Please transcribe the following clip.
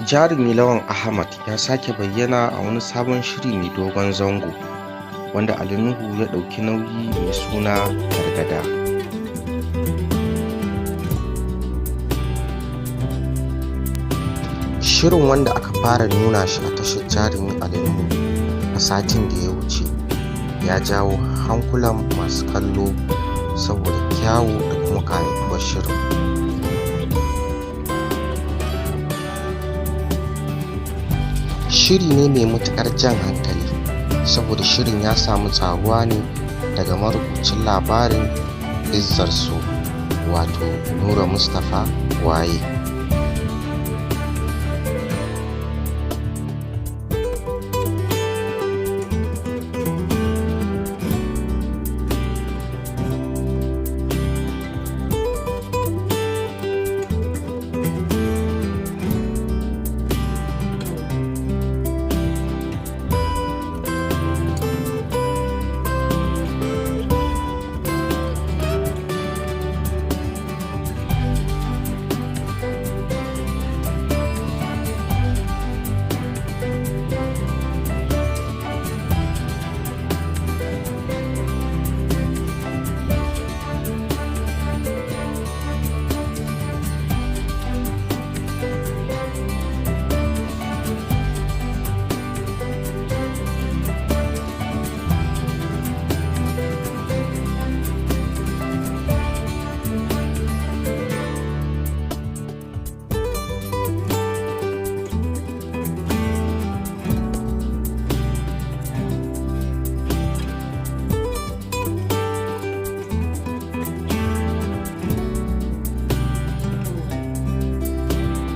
Jarumi Lawan Ahmad ya sake bayyana a wani sabon shiri mai dogon zango wanda Ali Nuhu ya ɗauki nauyi mai suna Gargada. Shirin, wanda aka fara nuna shi a tashar Jarumi Ali Nuhu a satin da ya wuce, ya jawo hankulan masu kallo saboda kyawu da kuma ƙayatuwar shirin. Shiri ne mai matuƙar jan hankali saboda shirin ya samu tsaruwa ne daga marubucin labarin Izzar So, wato Nura Mustapha Waye.